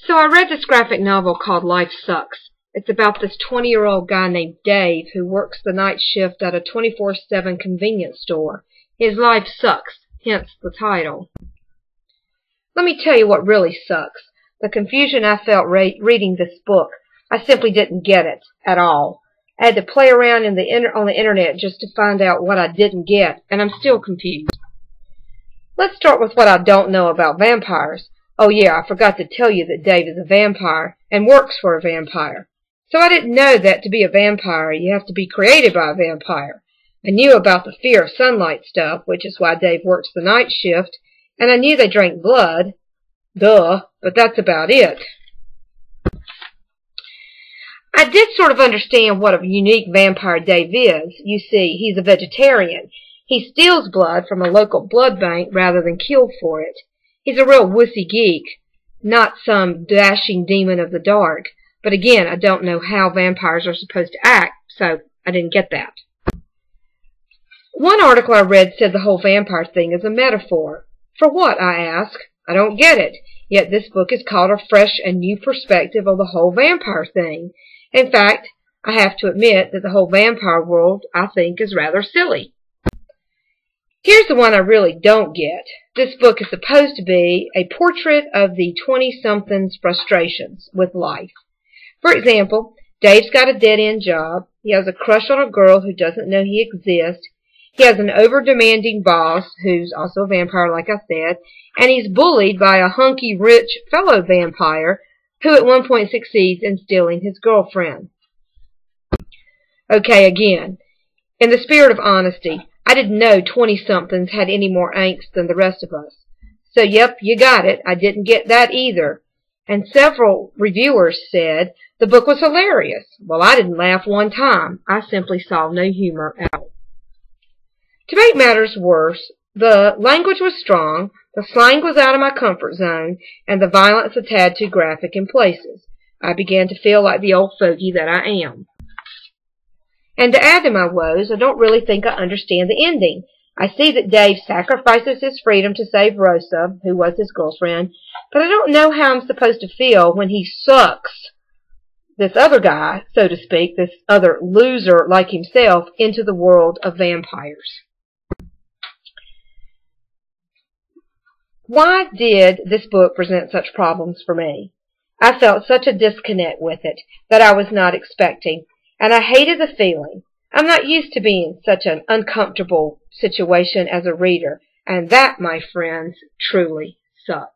So I read this graphic novel called Life Sucks. It's about this 20-year-old guy named Dave who works the night shift at a 24/7 convenience store. His life sucks, hence the title. Let me tell you what really sucks. The confusion I felt reading this book. I simply didn't get it at all. I had to play around on the internet just to find out what I didn't get, and I'm still confused. Let's start with what I don't know about vampires. Oh yeah, I forgot to tell you that Dave is a vampire and works for a vampire. So I didn't know that to be a vampire you have to be created by a vampire. I knew about the fear of sunlight stuff, which is why Dave works the night shift, and I knew they drank blood. Duh, but that's about it. I did sort of understand what a unique vampire Dave is. You see, he's a vegetarian. He steals blood from a local blood bank rather than kill for it. He's a real wussy geek, not some dashing demon of the dark. But again, I don't know how vampires are supposed to act, so I didn't get that. One article I read said the whole vampire thing is a metaphor. For what, I ask? I don't get it. Yet this book is called A Fresh and New Perspective of the Whole Vampire Thing. In fact, I have to admit that the whole vampire world, I think, is rather silly. Here's the one I really don't get. This book is supposed to be a portrait of the 20-something's frustrations with life. For example, Dave's got a dead-end job. He has a crush on a girl who doesn't know he exists. He has an over-demanding boss, who's also a vampire, like I said, and he's bullied by a hunky, rich fellow vampire who at one point succeeds in stealing his girlfriend. Okay, again, in the spirit of honesty, I didn't know 20-somethings had any more angst than the rest of us. So, yep, you got it. I didn't get that either. And several reviewers said the book was hilarious. Well, I didn't laugh one time. I simply saw no humor at all. To make matters worse, the language was strong, the slang was out of my comfort zone, and the violence a tad too graphic in places. I began to feel like the old fogey that I am. And to add to my woes, I don't really think I understand the ending. I see that Dave sacrifices his freedom to save Rosa, who was his girlfriend, but I don't know how I'm supposed to feel when he sucks this other guy, so to speak, this other loser like himself, into the world of vampires. Why did this book present such problems for me? I felt such a disconnect with it that I was not expecting, and I hated the feeling. I'm not used to being in such an uncomfortable situation as a reader, and that, my friends, truly sucks.